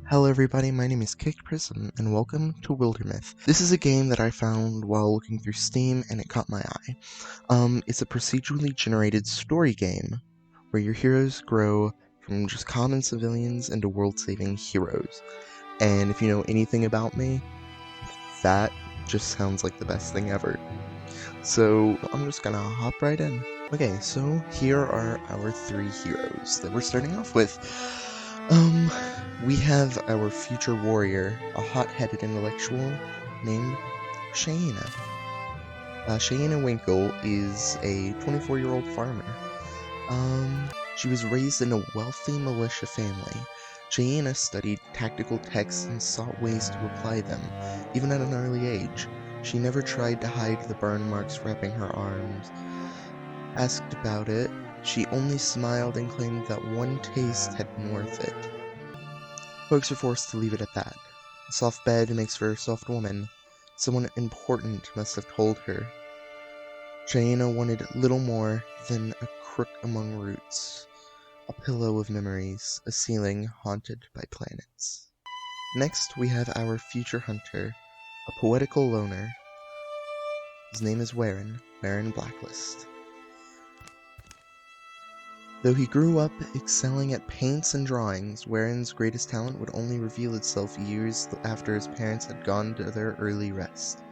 Hello everybody, my name is Kicked Prism, and welcome to Widermyth. This is a game that I found while looking through Steam, and it caught my eye. It's a procedurally generated story game, where your heroes grow from just common civilians into world-saving heroes. And if you know anything about me, that just sounds like the best thing ever. So, I'm just gonna hop right in. Okay, so here are our three heroes that we're starting off with. We have our future warrior, a hot-headed intellectual named Shaina. Shaina Winkle is a 24-year-old farmer. She was raised in a wealthy militia family. Shaina studied tactical texts and sought ways to apply them, even at an early age. She never tried to hide the burn marks wrapping her arms. Asked about it, she only smiled and claimed that one taste had been worth it. Folks are forced to leave it at that. A soft bed makes for a soft woman. Someone important must have told her. Shaina wanted little more than a crook among roots, a pillow of memories, a ceiling haunted by planets. Next, we have our future hunter, a poetical loner. His name is Warren Blacklist. Though he grew up excelling at paints and drawings, Warren's greatest talent would only reveal itself years after his parents had gone to their early rest.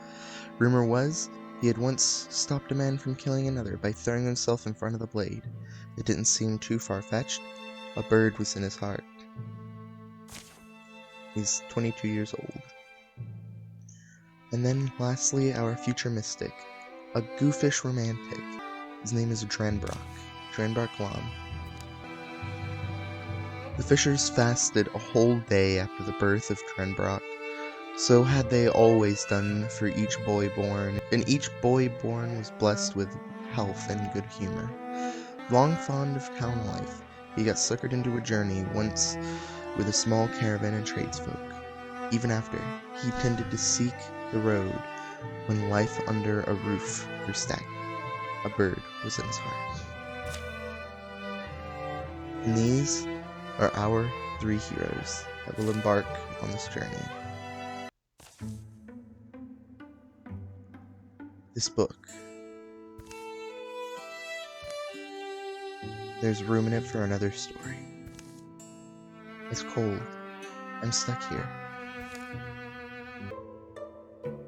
Rumor was, he had once stopped a man from killing another by throwing himself in front of the blade. It didn't seem too far-fetched. A bird was in his heart. He's 22 years old. And then, lastly, our future mystic, a goofish romantic. His name is Dranbrock Lam. The Fishers fasted a whole day after the birth of Dranbrock. So had they always done for each boy born, and each boy born was blessed with health and good humor. Long fond of town life, he got suckered into a journey once with a small caravan and tradesfolk. Even after, he tended to seek the road when life under a roof grew stagnant. A bird was in his heart. And these are our three heroes that will embark on this journey. This book. There's room in it for another story. It's cold. I'm stuck here.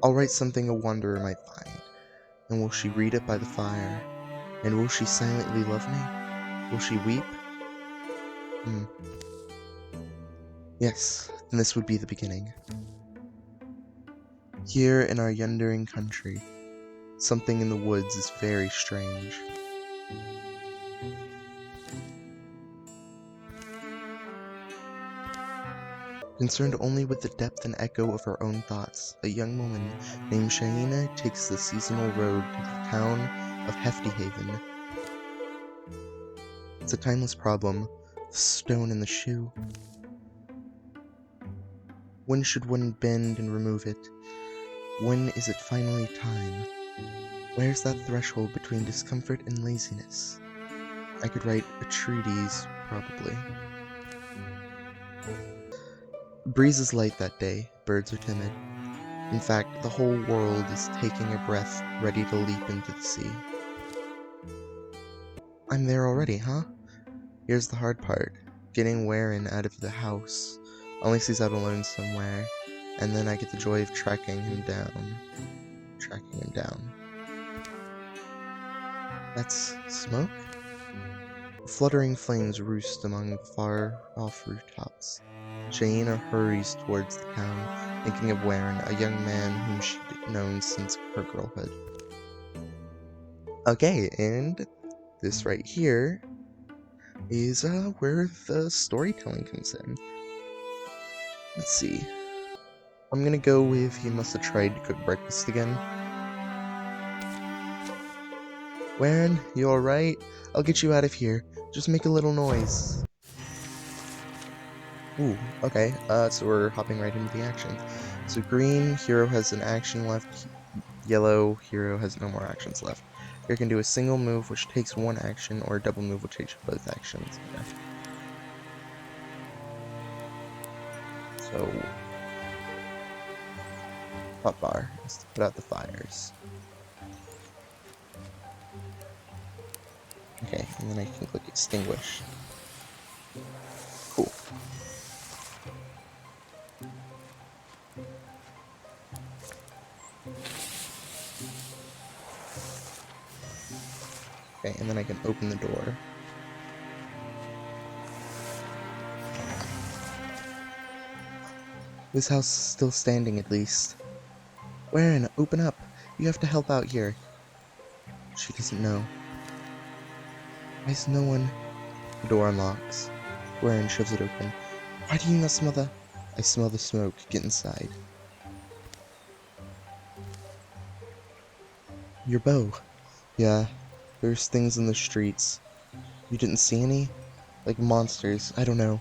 I'll write something a wanderer might find. And will she read it by the fire? And will she silently love me? Will she weep? Yes, then this would be the beginning. Here in our yundering country, something in the woods is very strange. Concerned only with the depth and echo of her own thoughts, a young woman named Shaina takes the seasonal road to the town of Hefty Haven. It's a timeless problem, the stone in the shoe. When should one bend and remove it? When is it finally time? Where's that threshold between discomfort and laziness? I could write a treatise, probably. The breeze is light that day, birds are timid. In fact, the whole world is taking a breath, ready to leap into the sea. I'm there already, huh? Here's the hard part, getting Warren out of the house, unless he's out alone somewhere, and then I get the joy of tracking him down. That's smoke? Fluttering flames roost among far-off rooftops. Shaina hurries towards the town, thinking of Warren, a young man whom she'd known since her girlhood. Okay, and this right here is where the storytelling comes in. Let's see. I'm gonna go with he must have tried to cook breakfast again. Warren, you alright? I'll get you out of here. Just make a little noise. Ooh, okay, so we're hopping right into the action. So green, hero has an action left. Yellow, hero has no more actions left. Hero can do a single move, which takes one action, or a double move, which takes both actions. Yeah. So, hotbar is to put out the fires. Okay, and then I can click extinguish. Cool. Okay, and then I can open the door. This house is still standing, at least. Warren, open up! You have to help out here. She doesn't know. Why is no one? The door unlocks. Warren shoves it open. Why do you not smell the... I smell the smoke. Get inside. Your bow. Yeah, there's things in the streets. You didn't see any? Like monsters. I don't know.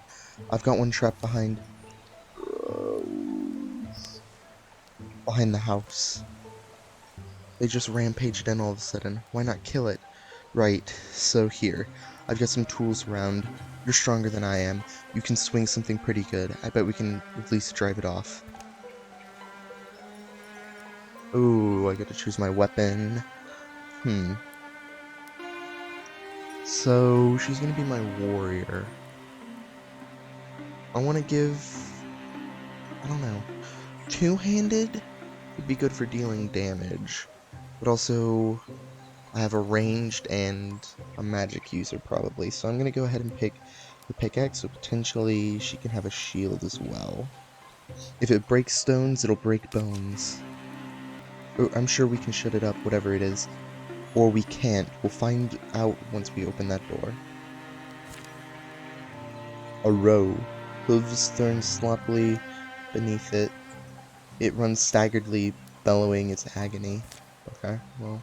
I've got one trapped behind the house. They just rampaged in all of a sudden. Why not kill it? Right, so here. I've got some tools around. You're stronger than I am. You can swing something pretty good. I bet we can at least drive it off. Ooh, I get to choose my weapon. So, she's gonna be my warrior. I wanna give... I don't know. Two-handed would be good for dealing damage. But also, I have a ranged and a magic user probably, so I'm gonna go ahead and pick the pickaxe, so potentially she can have a shield as well. If it breaks stones, it'll break bones. I'm sure we can shut it up, whatever it is. Or we can't. We'll find out once we open that door. A row. Hooves turn sloppily beneath it. It runs staggeredly, bellowing its agony. Okay, well...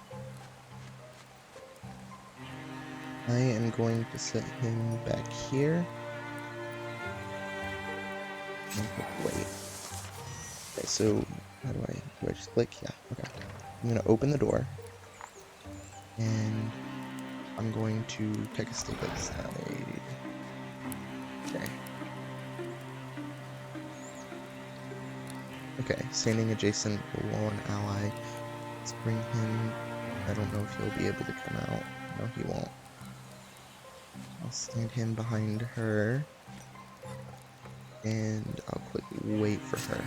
I am going to set him back here. And click wait. Okay, so how do I just click? Yeah, okay. I'm gonna open the door. And I'm going to take a step outside. Okay. Okay, standing adjacent below an ally. Let's bring him. I don't know if he'll be able to come out. No, he won't. I'll stand him behind her. And I'll click wait for her.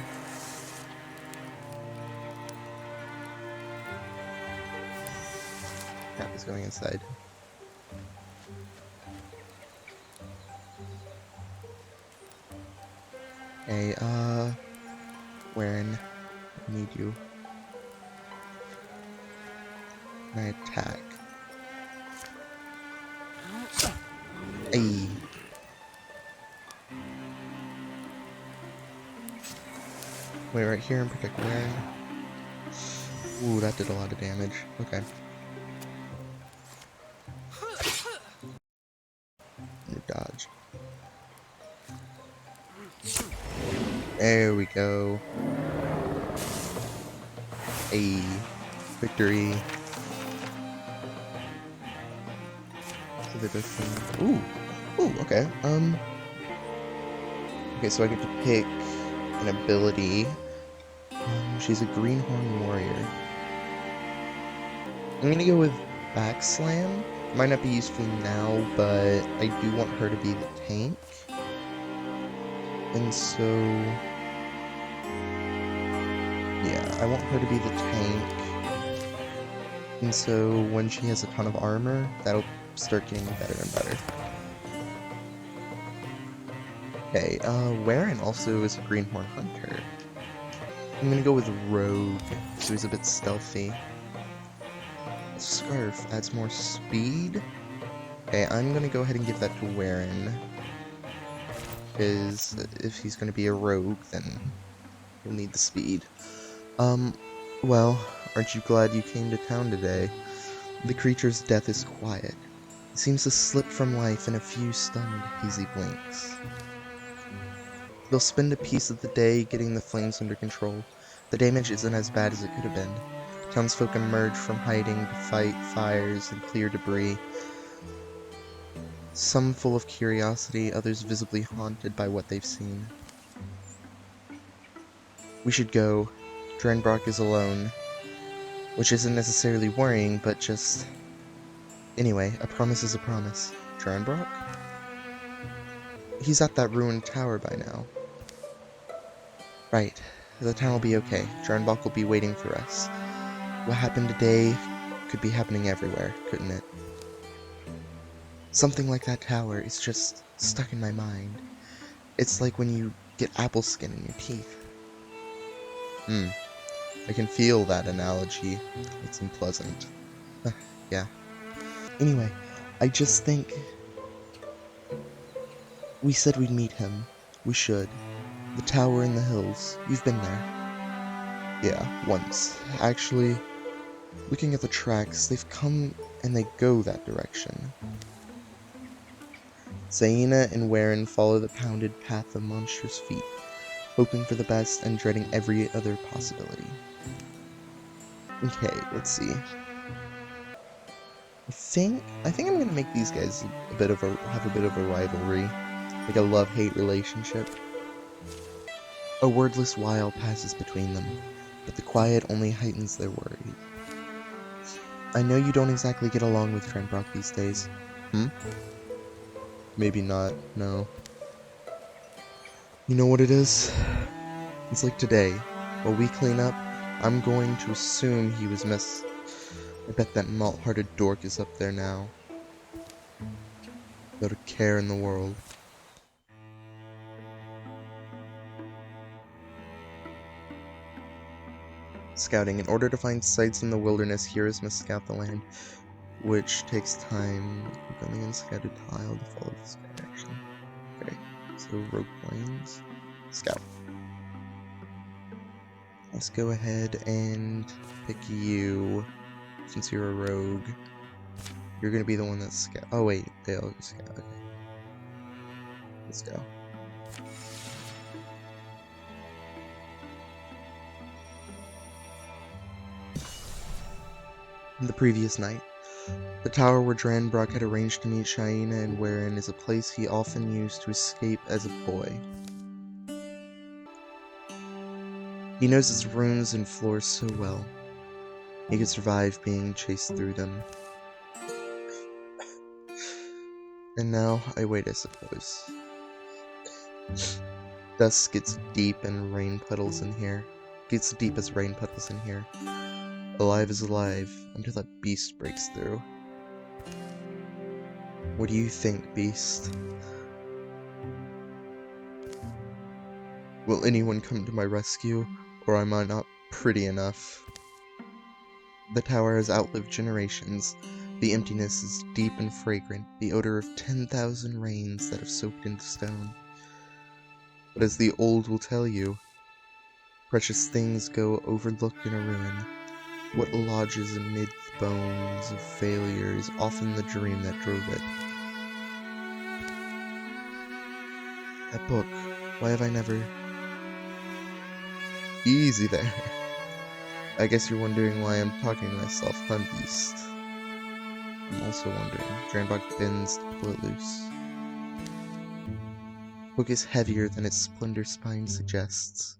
Cat is going inside. Hey, Warren, I need you. Can I attack? Hey. Wait right here and protect Warren. Ooh, that did a lot of damage. Okay. You dodge. There we go. Hey. Victory. So they're both ooh. Ooh, okay. Okay, so I get to pick an ability. She's a Greenhorn Warrior. I'm gonna go with Backslam. Might not be useful now, but I do want her to be the tank. And so... yeah, I want her to be the tank. And so when she has a ton of armor, that'll start getting better and better. Okay, Warren also is a Greenhorn Hunter. I'm gonna go with Rogue, so he's a bit stealthy. Scarf adds more speed. Okay, I'm gonna go ahead and give that to Warren. Because if he's gonna be a rogue, then he'll need the speed. Well, aren't you glad you came to town today? The creature's death is quiet. It seems to slip from life in a few stunned, hazy blinks. They'll spend a piece of the day getting the flames under control. The damage isn't as bad as it could have been. Townsfolk emerge from hiding to fight fires and clear debris. Some full of curiosity, others visibly haunted by what they've seen. We should go. Drenbrock is alone. Which isn't necessarily worrying, but just... Anyway, a promise is a promise. Drenbrock? He's at that ruined tower by now. Right. The town will be okay. Drenbrock will be waiting for us. What happened today could be happening everywhere, couldn't it? Something like that tower is just stuck in my mind. It's like when you get apple skin in your teeth. I can feel that analogy. It's unpleasant. Yeah. Anyway, I just think... We said we'd meet him. We should. The tower in the hills. You've been there. Yeah, once. Actually, looking at the tracks, they've come and they go that direction. Zaina and Warren follow the pounded path of monstrous feet, hoping for the best and dreading every other possibility. Okay, let's see. I think I'm gonna make these guys have a bit of a rivalry, like a love-hate relationship. A wordless while passes between them, but the quiet only heightens their worry. I know you don't exactly get along with Drenbrock these days. Maybe not, no. You know what it is? It's like today. While we clean up, I'm going to assume he was I bet that malt-hearted dork is up there now. Without a care in the world. Scouting. In order to find sites in the wilderness, heroes must scout the land, which takes time. Click on the unscouted tile to follow this direction. Okay, so rogue plains. Scout. Let's go ahead and pick you, since you're a rogue. You're gonna be the one that's scout. Oh wait, they all scout. Okay. Let's go. The previous night, the tower where Drenbrock had arranged to meet Shaina and Warren is a place he often used to escape as a boy. He knows its ruins and floors so well. He could survive being chased through them. And now I wait, I suppose. Dusk gets deep and rain puddles in here. Gets deep as rain puddles in here. Alive is alive until that beast breaks through. What do you think, beast? Will anyone come to my rescue, or am I not pretty enough? The tower has outlived generations. The emptiness is deep and fragrant, the odor of 10,000 rains that have soaked into stone. But as the old will tell you, precious things go overlooked in a ruin. What lodges amid the bones of failure is often the dream that drove it. That book, why have I never... Easy there. I guess you're wondering why I'm talking to myself, huh, beast? I'm also wondering. Drenbrock bends to pull it loose. Book is heavier than its slender spine suggests.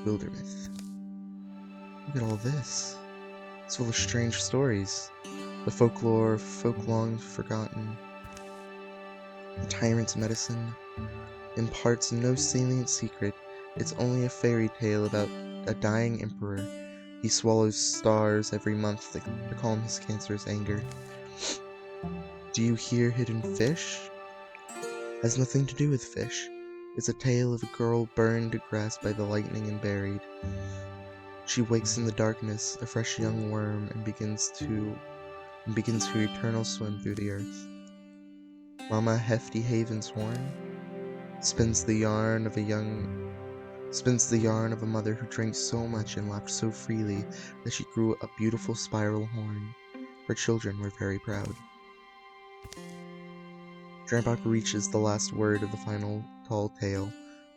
Widermyth. Look at all this. It's full of strange stories. The folklore of folk long forgotten. The tyrant's medicine imparts no salient secret. It's only a fairy tale about a dying emperor. He swallows stars every month to calm his cancerous anger. Do you hear hidden fish? Has nothing to do with fish. It's a tale of a girl burned to grass by the lightning and buried. She wakes in the darkness, a fresh young worm, and begins her eternal swim through the earth. Mama Hefty Haven's horn spins the yarn of a mother who drank so much and laughed so freely that she grew a beautiful spiral horn. Her children were very proud. Drenbrock reaches the last word of the final tall tale.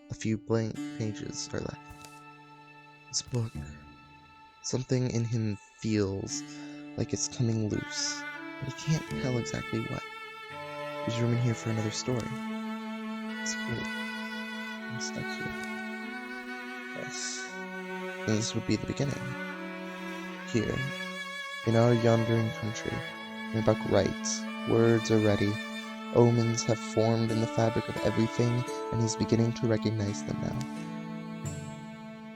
A few blank pages are left. This book, something in him feels like it's coming loose, but he can't tell exactly what. There's room in here for another story. It's cool. I'm stuck here. Yes. And this would be the beginning. Here, in our yondering country, Buck writes, words are ready, omens have formed in the fabric of everything, and he's beginning to recognize them now.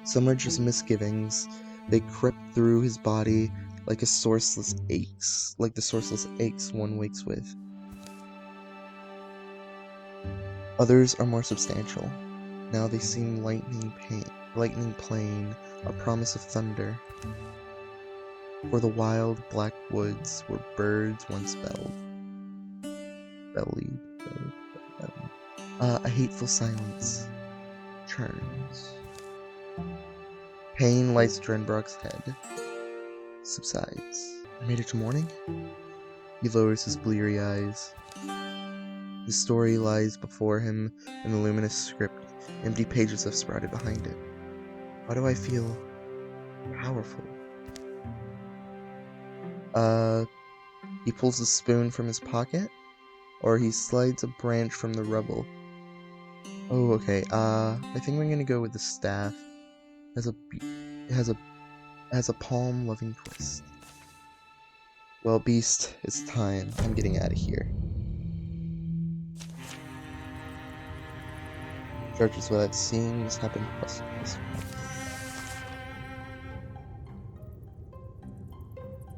Some are just misgivings. They crept through his body like the sourceless aches one wakes with. Others are more substantial. Now they seem lightning plain, a promise of thunder. For the wild black woods where birds once bellied. A hateful silence churns. Pain lights Drenbrock's head, subsides. I made it to morning? He lowers his bleary eyes. The story lies before him in the luminous script. Empty pages have sprouted behind it. Why do I feel powerful? He pulls a spoon from his pocket, or he slides a branch from the rubble. Oh, okay, I think I'm gonna go with the staff. It has a palm-loving twist. Well, Beast, it's time. I'm getting out of here. Charges without seeing this happen.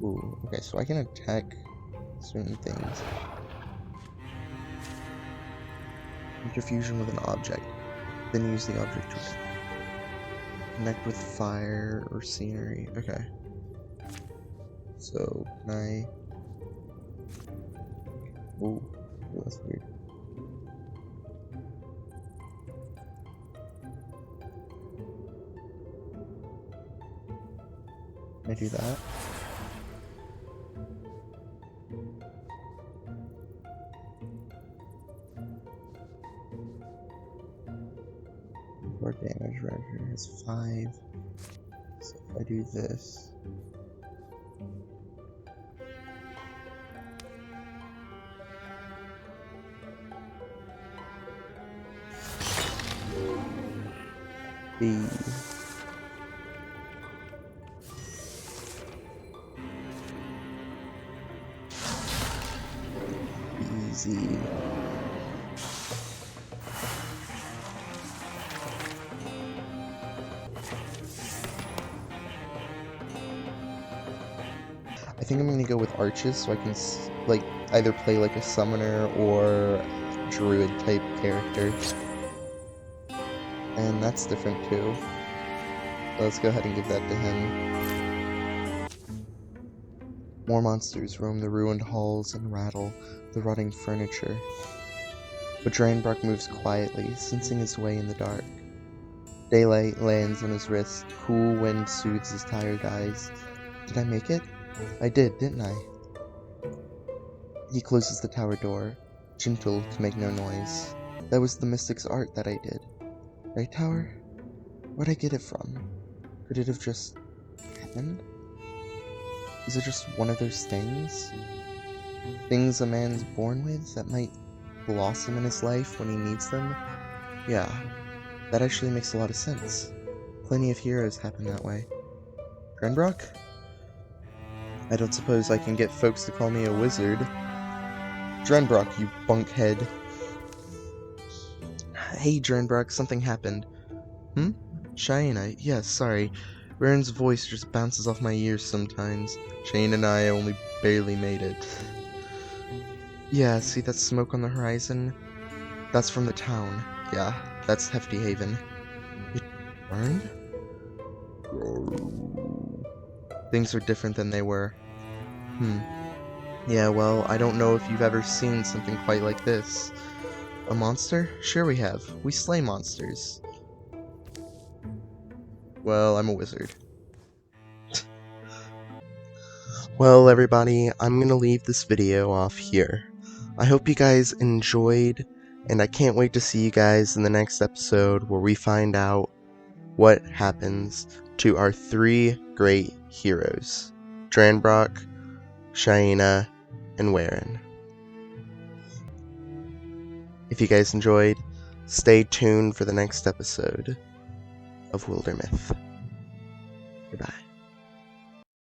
Ooh, okay, so I can attack certain things. Interfusion with an object. Then use the object to connect with fire or scenery. Okay. So, can I... Ooh, that's weird. Can I do that? More damage right here has 5. So if I do this. B. Easy. I think I'm gonna go with arches so I can like either play like a summoner or druid type character. And that's different too. So let's go ahead and give that to him. More monsters roam the ruined halls and rattle the rotting furniture. But Drenbrock moves quietly, sensing his way in the dark. Daylight lands on his wrist, cool wind soothes his tired eyes. Did I make it? I did, didn't I? He closes the tower door, gentle to make no noise. That was the mystic's art that I did. Right, tower? Where'd I get it from? Could it have just happened? Is it just one of those things? Things a man's born with that might blossom in his life when he needs them? Yeah, that actually makes a lot of sense. Plenty of heroes happen that way. Drenbrock? I don't suppose I can get folks to call me a wizard. Drenbrock, you bunkhead. Hey, Drenbrock, something happened. Shaina, yes, sorry. Raren's voice just bounces off my ears sometimes. Shane and I only barely made it. Yeah, see that smoke on the horizon? That's from the town. Yeah, that's Hefty Haven. It burned? Things are different than they were. Yeah, well, I don't know if you've ever seen something quite like this. A monster? Sure we have. We slay monsters. Well, I'm a wizard. Well, everybody, I'm gonna leave this video off here. I hope you guys enjoyed, and I can't wait to see you guys in the next episode where we find out what happens to our 3 great heroes. Drenbrock, Shaina, and Waren. If you guys enjoyed, stay tuned for the next episode. of Wildermyth. Goodbye.